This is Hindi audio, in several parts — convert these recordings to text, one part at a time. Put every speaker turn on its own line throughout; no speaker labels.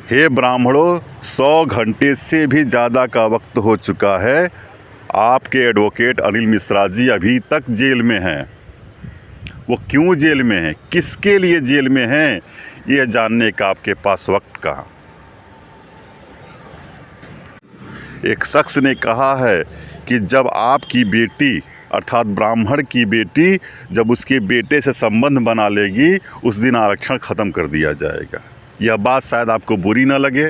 हे ब्राह्मणों, 100 घंटे से भी ज़्यादा का वक्त हो चुका है। आपके एडवोकेट अनिल मिश्रा जी अभी तक जेल में हैं। वो क्यों जेल में हैं, किसके लिए जेल में हैं, ये जानने का आपके पास वक्त कहाँ। एक शख्स ने कहा है कि जब आपकी बेटी अर्थात ब्राह्मण की बेटी जब उसके बेटे से संबंध बना लेगी, उस दिन आरक्षण ख़त्म कर दिया जाएगा। यह बात शायद आपको बुरी न लगे,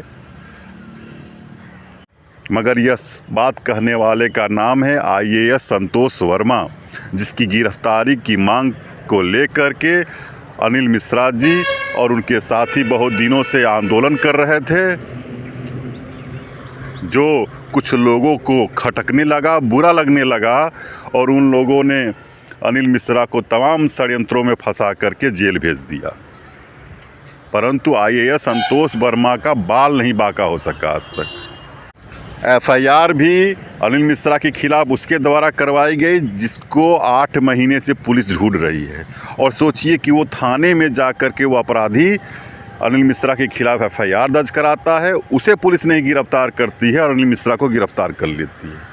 मगर यह बात कहने वाले का नाम है IAS संतोष वर्मा, जिसकी गिरफ्तारी की मांग को लेकर के अनिल मिश्रा जी और उनके साथी बहुत दिनों से आंदोलन कर रहे थे, जो कुछ लोगों को खटकने लगा, बुरा लगने लगा, और उन लोगों ने अनिल मिश्रा को तमाम षड्यंत्रों में फंसा करके जेल भेज दिया। परंतु IAS संतोष वर्मा का बाल नहीं बांका हो सका आज तक। FIR भी अनिल मिश्रा के खिलाफ उसके द्वारा करवाई गई, जिसको 8 महीने से पुलिस ढूंढ रही है। और सोचिए कि वो थाने में जा कर के वो अपराधी अनिल मिश्रा के खिलाफ FIR दर्ज कराता है, उसे पुलिस नहीं गिरफ्तार करती है और अनिल मिश्रा को गिरफ्तार कर लेती है।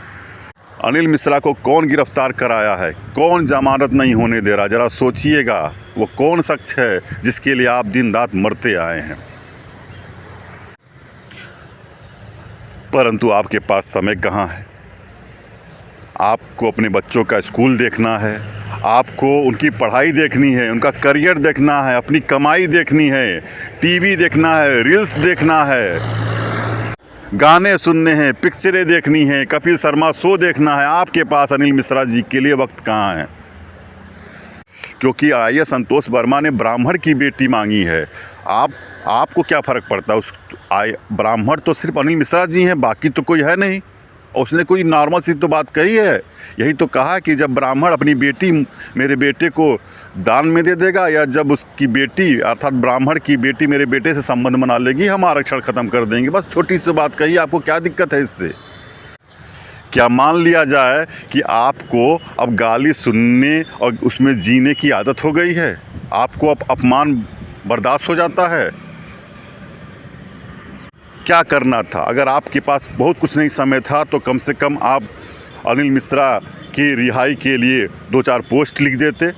अनिल मिश्रा को कौन गिरफ्तार कराया है, कौन जमानत नहीं होने दे रहा, ज़रा सोचिएगा। वो कौन शख्स है जिसके लिए आप दिन रात मरते आए हैं। परंतु आपके पास समय कहाँ है। आपको अपने बच्चों का स्कूल देखना है, आपको उनकी पढ़ाई देखनी है, उनका करियर देखना है, अपनी कमाई देखनी है, टीवी देखना है, रील्स देखना है, गाने सुनने हैं, पिक्चरें देखनी हैं, कपिल शर्मा शो देखना है। आपके पास अनिल मिश्रा जी के लिए वक्त कहाँ है, क्योंकि IAS संतोष वर्मा ने ब्राह्मण की बेटी मांगी है। आपको क्या फ़र्क पड़ता है। ब्राह्मण तो सिर्फ अनिल मिश्रा जी हैं, बाकी तो कोई है नहीं। और उसने कोई नॉर्मल सी तो बात कही है, यही तो कहा कि जब ब्राह्मण अपनी बेटी मेरे बेटे को दान में दे देगा, या जब उसकी बेटी अर्थात ब्राह्मण की बेटी मेरे बेटे से संबंध बना लेगी, हम आरक्षण ख़त्म कर देंगे। बस छोटी सी बात कही, आपको क्या दिक्कत है इससे। क्या मान लिया जाए कि आपको अब गाली सुनने और उसमें जीने की आदत हो गई है, आपको अब अपमान बर्दाश्त हो जाता है। क्या करना था, अगर आपके पास बहुत कुछ नहीं समय था तो कम से कम आप अनिल मिश्रा की रिहाई के लिए 2-4 पोस्ट लिख देते,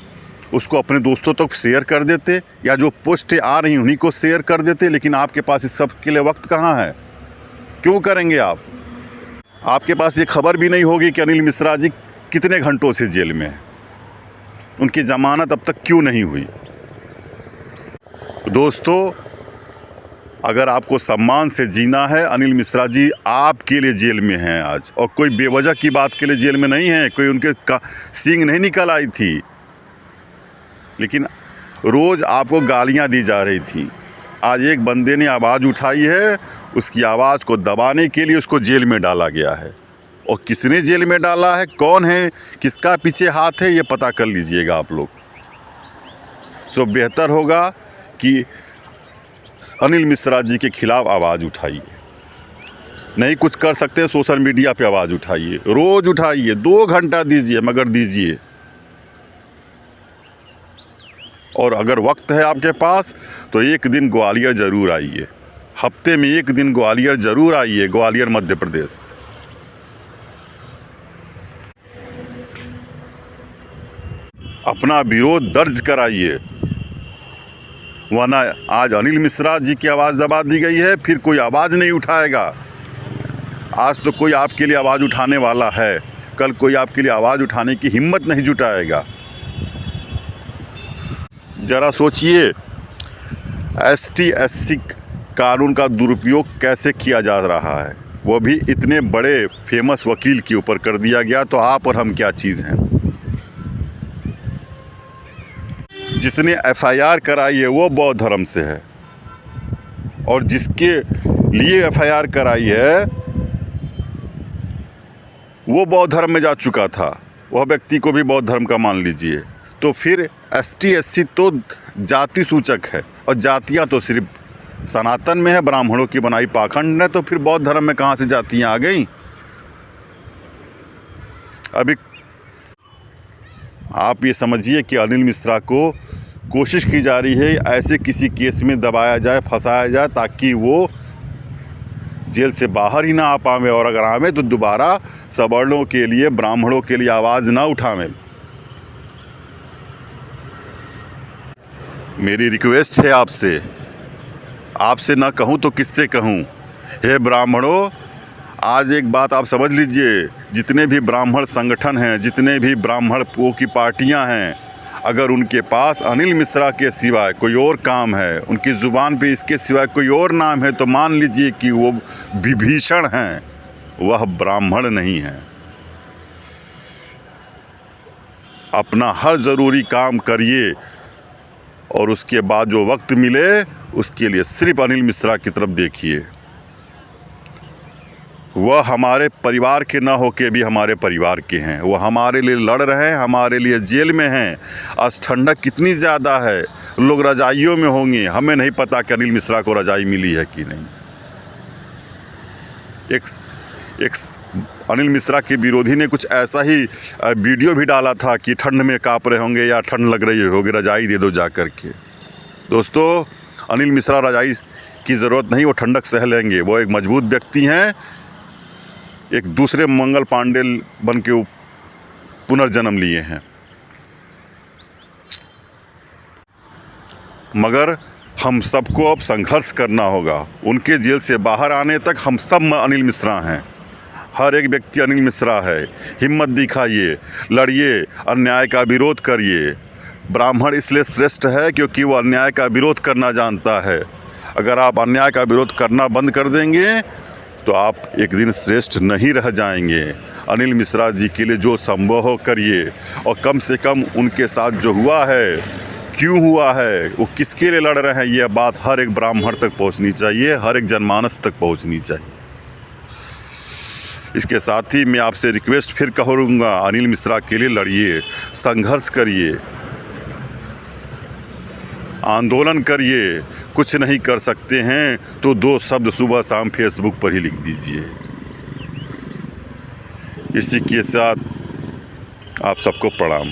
उसको अपने दोस्तों तक शेयर कर देते, या जो पोस्टें आ रही उन्हीं को शेयर कर देते। लेकिन आपके पास इस सब के लिए वक्त कहाँ है, क्यों करेंगे आप। आपके पास ये खबर भी नहीं होगी कि अनिल मिश्रा जी कितने घंटों से जेल में हैं, उनकी ज़मानत अब तक क्यों नहीं हुई। दोस्तों, अगर आपको सम्मान से जीना है, अनिल मिश्रा जी आपके लिए जेल में हैं आज, और कोई बेवजह की बात के लिए जेल में नहीं है। कोई उनके सींग नहीं निकल आई थी, लेकिन रोज़ आपको गालियां दी जा रही थी। आज एक बंदे ने आवाज़ उठाई है, उसकी आवाज़ को दबाने के लिए उसको जेल में डाला गया है। और किसने जेल में डाला है, कौन है, किसका पीछे हाथ है, ये पता कर लीजिएगा आप लोग। सो बेहतर होगा कि अनिल मिश्रा जी के खिलाफ आवाज़ उठाइए। नहीं कुछ कर सकते हैं, सोशल मीडिया पे आवाज़ उठाइए, रोज़ उठाइए, 2 घंटा दीजिए, मगर दीजिए। और अगर वक्त है आपके पास तो एक दिन ग्वालियर ज़रूर आइए, हफ्ते में एक दिन ग्वालियर ज़रूर आइए, ग्वालियर मध्य प्रदेश। अपना विरोध दर्ज कराइए, वरना आज अनिल मिश्रा जी की आवाज़ दबा दी गई है, फिर कोई आवाज़ नहीं उठाएगा। आज तो कोई आपके लिए आवाज़ उठाने वाला है, कल कोई आपके लिए आवाज़ उठाने की हिम्मत नहीं जुटाएगा। ज़रा सोचिए, ST-SC कानून का दुरुपयोग कैसे किया जा रहा है, वो भी इतने बड़े फेमस वकील के ऊपर कर दिया गया। तो आप और हम क्या चीज़ हैं। जिसने FIR कराई है वो बौद्ध धर्म से है, और जिसके लिए FIR कराई है वो बौद्ध धर्म में जा चुका था, वह व्यक्ति को भी बौद्ध धर्म का मान लीजिए। तो फिर ST-SC तो जाति सूचक है, और जातियां तो सिर्फ सनातन में है, ब्राह्मणों की बनाई पाखंड है। तो फिर बौद्ध धर्म में कहाँ से जातियां आ गई। अभी आप ये समझिए कि अनिल मिश्रा को कोशिश की जा रही है ऐसे किसी केस में दबाया जाए, फंसाया जाए, ताकि वो जेल से बाहर ही ना आ पावे, और अगर आवे तो दोबारा सवर्णों के लिए, ब्राह्मणों के लिए आवाज़ ना उठावें। मेरी रिक्वेस्ट है आपसे ना कहूँ तो किससे कहूँ। हे ब्राह्मणों, आज एक बात आप समझ लीजिए, जितने भी ब्राह्मण संगठन हैं, जितने भी ब्राह्मणों की पार्टियां हैं, अगर उनके पास अनिल मिश्रा के सिवाय कोई और काम है, उनकी ज़ुबान पे इसके सिवाय कोई और नाम है, तो मान लीजिए कि वो विभीषण हैं, वह ब्राह्मण नहीं हैं। अपना हर ज़रूरी काम करिए और उसके बाद जो वक्त मिले उसके लिए सिर्फ अनिल मिश्रा की तरफ देखिए। वह हमारे परिवार के ना होके भी हमारे परिवार के हैं। वो हमारे लिए लड़ रहे हैं, हमारे लिए जेल में हैं। आज ठंडक कितनी ज़्यादा है, लोग रजाइयों में होंगे, हमें नहीं पता कि अनिल मिश्रा को रजाई मिली है कि नहीं। एक अनिल मिश्रा के विरोधी ने कुछ ऐसा ही वीडियो भी डाला था कि ठंड में काँप रहे होंगे या ठंड लग रही होगी, रजाई दे दो जा कर के। दोस्तों, अनिल मिश्रा रजाई की ज़रूरत नहीं, वो ठंडक सह लेंगे। वो एक मजबूत व्यक्ति हैं, एक दूसरे मंगल पांडे बन के पुनर्जन्म लिए हैं। मगर हम सबको अब संघर्ष करना होगा। उनके जेल से बाहर आने तक हम सब अनिल मिश्रा हैं। हर एक व्यक्ति अनिल मिश्रा है। हिम्मत दिखाइए, लड़िए, अन्याय का विरोध करिए। ब्राह्मण इसलिए श्रेष्ठ है क्योंकि वो अन्याय का विरोध करना जानता है। अगर आप अन्याय का विरोध करना बंद कर देंगे तो आप एक दिन श्रेष्ठ नहीं रह जाएंगे। अनिल मिश्रा जी के लिए जो संभव हो करिए, और कम से कम उनके साथ जो हुआ है, क्यों हुआ है, वो किसके लिए लड़ रहे हैं, यह बात हर एक ब्राह्मण तक पहुंचनी चाहिए, हर एक जनमानस तक पहुंचनी चाहिए। इसके साथ ही मैं आपसे रिक्वेस्ट फिर करूँगा, अनिल मिश्रा के लिए लड़िए, संघर्ष करिए, आंदोलन करिए। कुछ नहीं कर सकते हैं तो 2 शब्द सुबह शाम फेसबुक पर ही लिख दीजिए। इसी के साथ आप सबको प्रणाम।